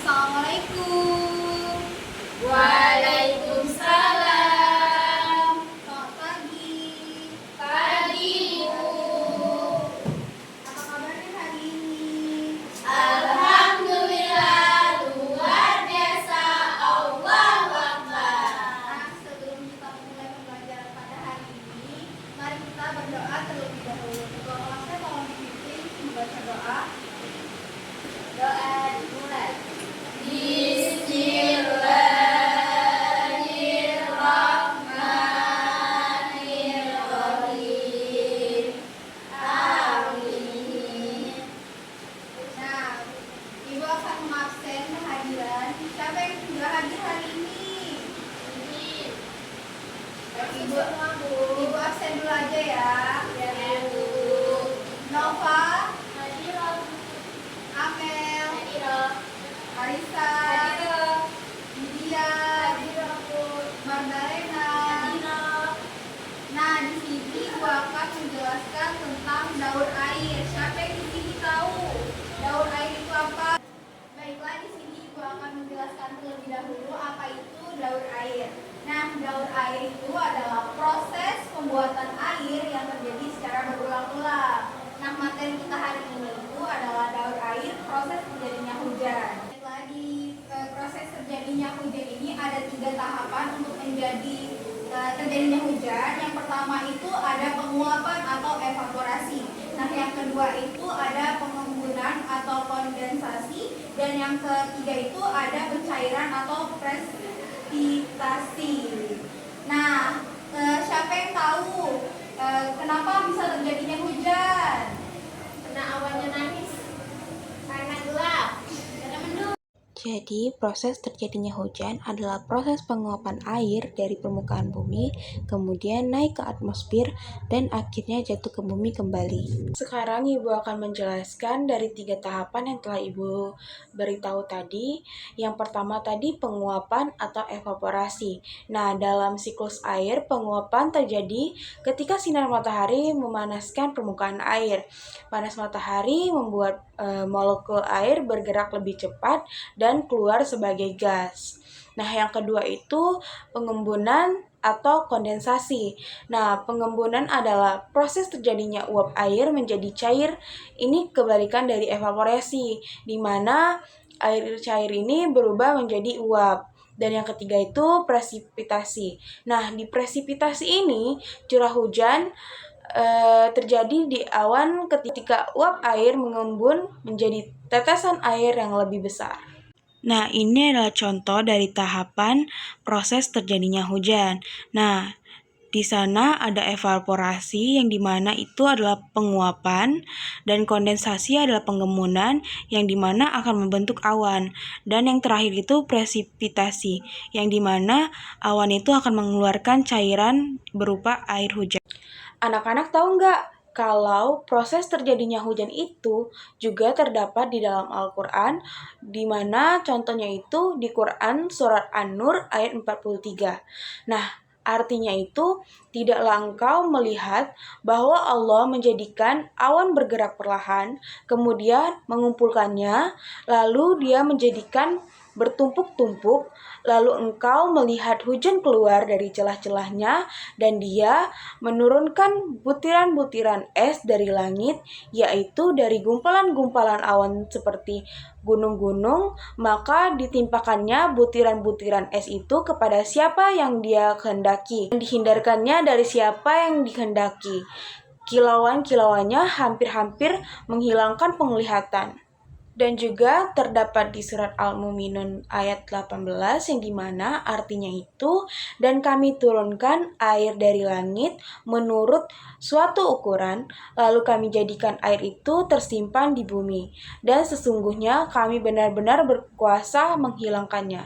Assalamualaikum. Waalaikumsalam. Selamat pagi. Pagi, Ibu. Apa kabarnya hari ini? Alhamdulillah, luar biasa. Allahu Akbar. Nah, sebelum kita mulai pembelajaran pada hari ini, mari kita berdoa terlebih dahulu. Ketua kelasnya tolong dipimpin membaca doa. Doa dimulai. Bismillahirrahmanirrahim. Amin. Nah, Ibu akan mengabsen kehadiran. Siapa yang sudah hadir hari ini? Ibu absen dulu aja ya. Nova, Amel, Arisa, Lydia, Magdalena. Nah, di sini Ibu akan menjelaskan tentang daur air. Siapa yang di sini tahu daur air itu apa? Baiklah, di sini Ibu akan menjelaskan terlebih dahulu apa itu daur air. Nah, daur air itu adalah proses pembuatan air yang terjadi secara berulang-ulang. Nah, materi kita hari ini itu adalah daur air, proses terjadinya hujan. Lagi proses terjadinya hujan ini ada 3 tahapan untuk menjadi terjadinya hujan. Yang pertama itu ada penguapan atau evaporasi. Nah, yang kedua itu ada pengembunan atau kondensasi, dan yang ketiga itu ada pencairan atau presipitasi. Nah, siapa yang tahu kenapa bisa terjadinya hujan? Karena awannya nangis. Karena gelap. Karena mendung. Jadi, proses terjadinya hujan adalah proses penguapan air dari permukaan bumi, kemudian naik ke atmosfer, dan akhirnya jatuh ke bumi kembali. Sekarang Ibu akan menjelaskan dari 3 tahapan yang telah Ibu beritahu tadi. Yang pertama tadi penguapan atau evaporasi. Nah, dalam siklus air, penguapan terjadi ketika sinar matahari memanaskan permukaan air. Panas matahari membuat molekul air bergerak lebih cepat dan keluar sebagai gas. Nah, yang kedua itu pengembunan atau kondensasi. Nah, pengembunan adalah proses terjadinya uap air menjadi cair. Ini kebalikan dari evaporasi, di mana air cair ini berubah menjadi uap. Dan yang ketiga itu presipitasi. Nah, di presipitasi ini curah hujan terjadi di awan ketika uap air mengembun menjadi tetesan air yang lebih besar. Nah, ini adalah contoh dari tahapan proses terjadinya hujan. Nah, di sana ada evaporasi yang dimana itu adalah penguapan, dan kondensasi adalah pengembunan yang dimana akan membentuk awan. Dan yang terakhir itu presipitasi yang dimana awan itu akan mengeluarkan cairan berupa air hujan. Anak-anak tahu nggak kalau proses terjadinya hujan itu juga terdapat di dalam Al-Quran, di mana contohnya itu di Quran surat An-Nur ayat 43. Nah, artinya itu tidaklah engkau melihat bahwa Allah menjadikan awan bergerak perlahan, kemudian mengumpulkannya, lalu dia menjadikan bertumpuk-tumpuk, lalu engkau melihat hujan keluar dari celah-celahnya, dan dia menurunkan butiran-butiran es dari langit, yaitu dari gumpalan-gumpalan awan seperti gunung-gunung, maka ditimpakannya butiran-butiran es itu kepada siapa yang dia kehendaki, dan dihindarkannya dari siapa yang dikehendaki. Kilauan-kilauannya hampir-hampir menghilangkan penglihatan. Dan juga terdapat di surat Al-Mu'minun ayat 18 yang dimana artinya itu, dan kami turunkan air dari langit menurut suatu ukuran, lalu kami jadikan air itu tersimpan di bumi, dan sesungguhnya kami benar-benar berkuasa menghilangkannya.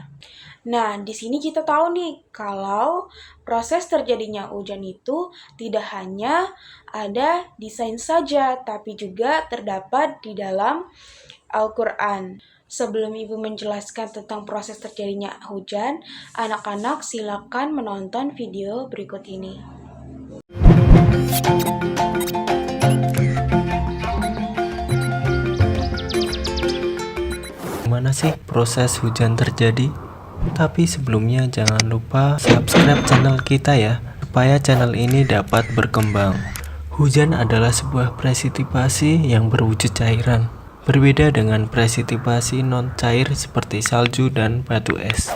Nah, di sini kita tahu nih kalau proses terjadinya hujan itu tidak hanya ada di sains saja, tapi juga terdapat di dalam Al-Quran. Sebelum Ibu menjelaskan tentang proses terjadinya hujan, anak-anak silakan menonton video berikut ini. bagaimana sih proses hujan terjadi? Tapi sebelumnya jangan lupa subscribe channel kita ya, supaya channel ini dapat berkembang. Hujan adalah sebuah presipitasi yang berwujud cairan, berbeda dengan presipitasi non-cair seperti salju dan batu es.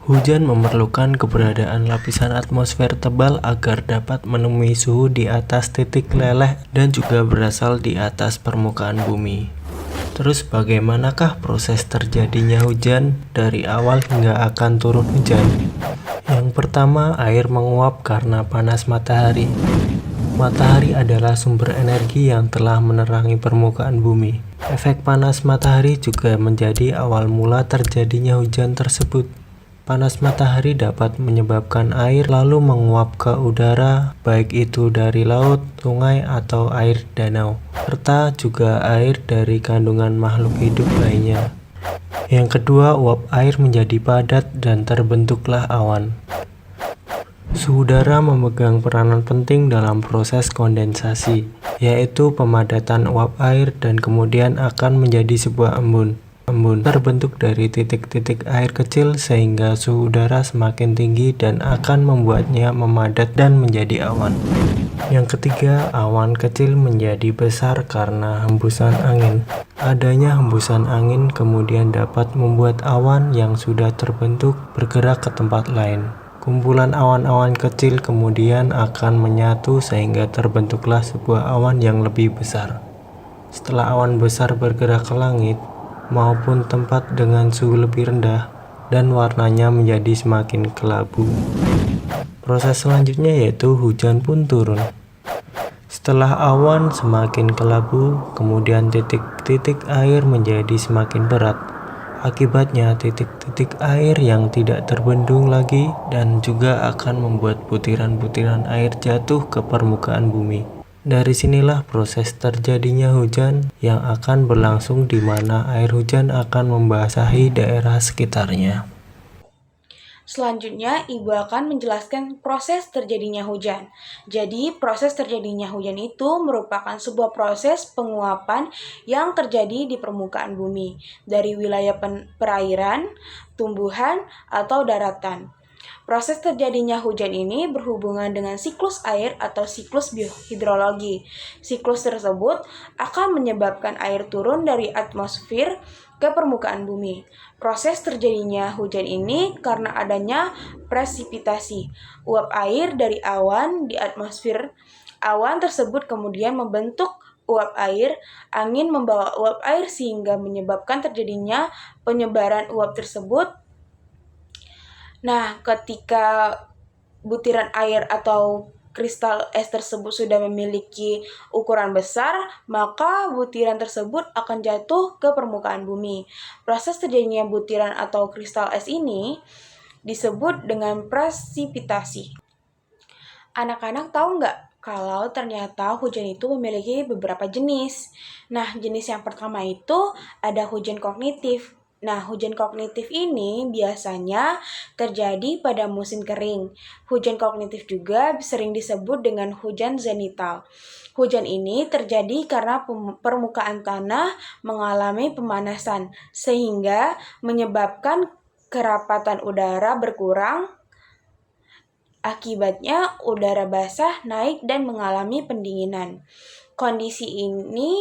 Hujan memerlukan keberadaan lapisan atmosfer tebal agar dapat menemui suhu di atas titik leleh dan juga berasal di atas permukaan bumi. Terus bagaimanakah proses terjadinya hujan dari awal hingga akan turun hujan? Yang pertama, air menguap karena panas matahari. Matahari adalah sumber energi yang telah menerangi permukaan bumi. Efek panas matahari juga menjadi awal mula terjadinya hujan tersebut. Panas matahari dapat menyebabkan air lalu menguap ke udara, baik itu dari laut, sungai, atau air danau, serta juga air dari kandungan makhluk hidup lainnya. Yang kedua, uap air menjadi padat dan terbentuklah awan. Suhu udara memegang peranan penting dalam proses kondensasi, yaitu pemadatan uap air dan kemudian akan menjadi sebuah embun. Embun terbentuk dari titik-titik air kecil sehingga suhu udara semakin tinggi dan akan membuatnya memadat dan menjadi awan. Yang ketiga, awan kecil menjadi besar karena hembusan angin. Adanya hembusan angin kemudian dapat membuat awan yang sudah terbentuk bergerak ke tempat lain. Kumpulan awan-awan kecil kemudian akan menyatu sehingga terbentuklah sebuah awan yang lebih besar. Setelah awan besar bergerak ke langit maupun tempat dengan suhu lebih rendah dan warnanya menjadi semakin kelabu. Proses selanjutnya yaitu hujan pun turun. Setelah awan semakin kelabu, kemudian titik-titik air menjadi semakin berat. Akibatnya titik-titik air yang tidak terbendung lagi dan juga akan membuat butiran-butiran air jatuh ke permukaan bumi. Dari sinilah proses terjadinya hujan yang akan berlangsung di mana air hujan akan membasahi daerah sekitarnya. Selanjutnya, Ibu akan menjelaskan proses terjadinya hujan. Jadi, proses terjadinya hujan itu merupakan sebuah proses penguapan yang terjadi di permukaan bumi dari wilayah perairan, tumbuhan, atau daratan. Proses terjadinya hujan ini berhubungan dengan siklus air atau siklus biohidrologi. Siklus tersebut akan menyebabkan air turun dari atmosfer ke permukaan bumi. Proses terjadinya hujan ini karena adanya presipitasi, uap air dari awan di atmosfer. Awan tersebut kemudian membentuk uap air, angin membawa uap air sehingga menyebabkan terjadinya penyebaran uap tersebut. Nah, ketika butiran air atau kristal es tersebut sudah memiliki ukuran besar, maka butiran tersebut akan jatuh ke permukaan bumi. Proses terjadinya butiran atau kristal es ini disebut dengan presipitasi. Anak-anak tahu nggak kalau ternyata hujan itu memiliki beberapa jenis? Nah, jenis yang pertama itu ada hujan kognitif. Nah, hujan kognitif ini biasanya terjadi pada musim kering. Hujan kognitif juga sering disebut dengan hujan zenital. Hujan ini terjadi karena permukaan tanah mengalami pemanasan, sehingga menyebabkan kerapatan udara berkurang. Akibatnya, udara basah naik dan mengalami pendinginan. Kondisi ini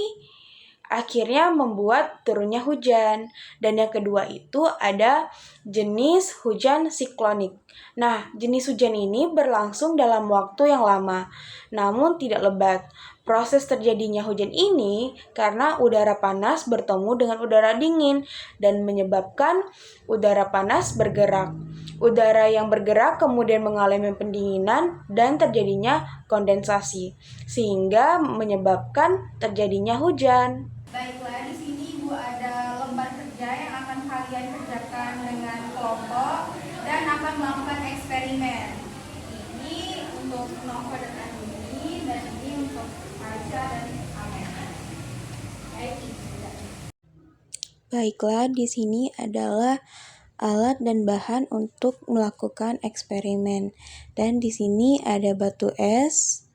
akhirnya membuat turunnya hujan. Dan yang kedua itu ada jenis hujan siklonik. Nah, jenis hujan ini berlangsung dalam waktu yang lama, namun tidak lebat. Proses terjadinya hujan ini karena udara panas bertemu dengan udara dingin dan menyebabkan udara panas bergerak. Udara yang bergerak kemudian mengalami pendinginan dan terjadinya kondensasi, sehingga menyebabkan terjadinya hujan. Baiklah, di sini Ibu ada lembar kerja yang akan kalian kerjakan dengan kelompok dan akan melakukan eksperimen. Ini untuk Nova dan Andini dan ini untuk Aisyah dan Amen. Baiklah, di sini adalah alat dan bahan untuk melakukan eksperimen. Dan di sini ada batu es,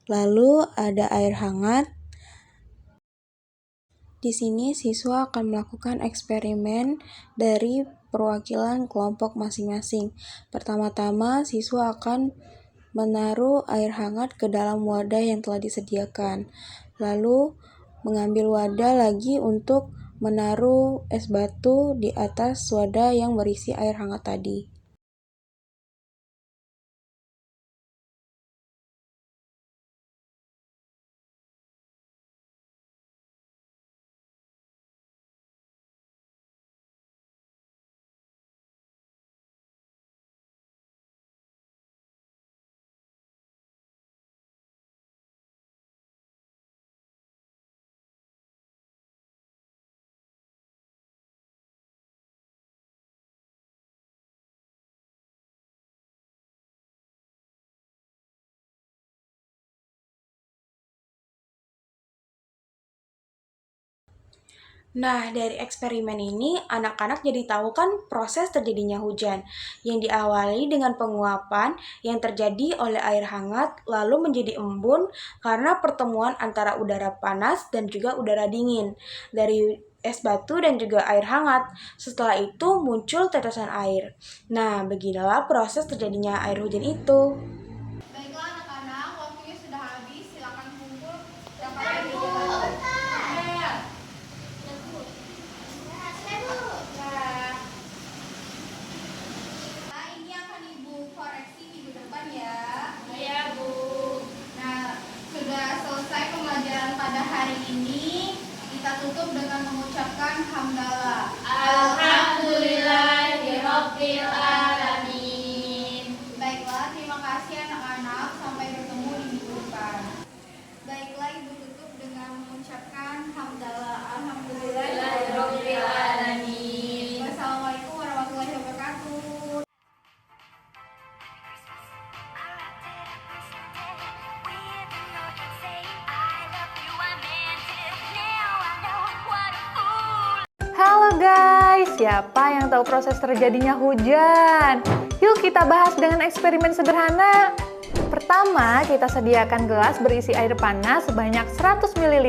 lalu ada air hangat. Di sini siswa akan melakukan eksperimen dari perwakilan kelompok masing-masing. Pertama-tama, siswa akan menaruh air hangat ke dalam wadah yang telah disediakan. Lalu, mengambil wadah lagi untuk menaruh es batu di atas wadah yang berisi air hangat tadi. Nah, dari eksperimen ini, anak-anak jadi tahu kan proses terjadinya hujan, yang diawali dengan penguapan yang terjadi oleh air hangat, lalu menjadi embun karena pertemuan antara udara panas dan juga udara dingin dari es batu dan juga air hangat. Setelah itu muncul tetesan air. Nah, beginilah proses terjadinya air hujan itu. Baiklah anak-anak, waktunya sudah habis. Silakan kumpul. Siapa Nah, ini akan Ibu koreksi minggu depan ya. Iya, Bu. Nah, sudah selesai pembelajaran pada hari ini. Kita tutup dengan mengucapkan hamdalah. Alhamdulillahirabbil alamin. Baiklah, terima kasih anak-anak. Sampai bertemu di minggu depan. Baiklah, Ibu tutup dengan mengucapkan hamdalah. Alhamdulillahirabbil alamin. Wassalamualaikum warahmatullahi wabarakatuh. Halo guys, siapa yang tahu proses terjadinya hujan? Yuk kita bahas dengan eksperimen sederhana. Pertama, kita sediakan gelas berisi air panas sebanyak 100 ml.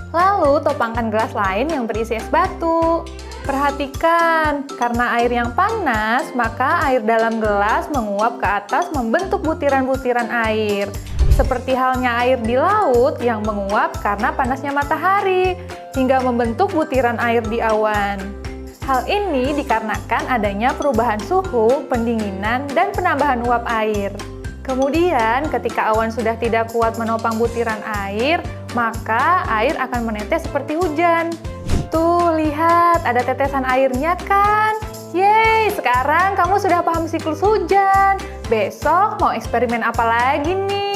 Lalu, topangkan gelas lain yang berisi es batu. Perhatikan, karena air yang panas, maka air dalam gelas menguap ke atas membentuk butiran-butiran air. Seperti halnya air di laut yang menguap karena panasnya matahari, hingga membentuk butiran air di awan. Hal ini dikarenakan adanya perubahan suhu, pendinginan, dan penambahan uap air. Kemudian, ketika awan sudah tidak kuat menopang butiran air, maka air akan menetes seperti hujan. Tuh, lihat, ada tetesan airnya kan? Yeay, sekarang kamu sudah paham siklus hujan. Besok mau eksperimen apa lagi nih?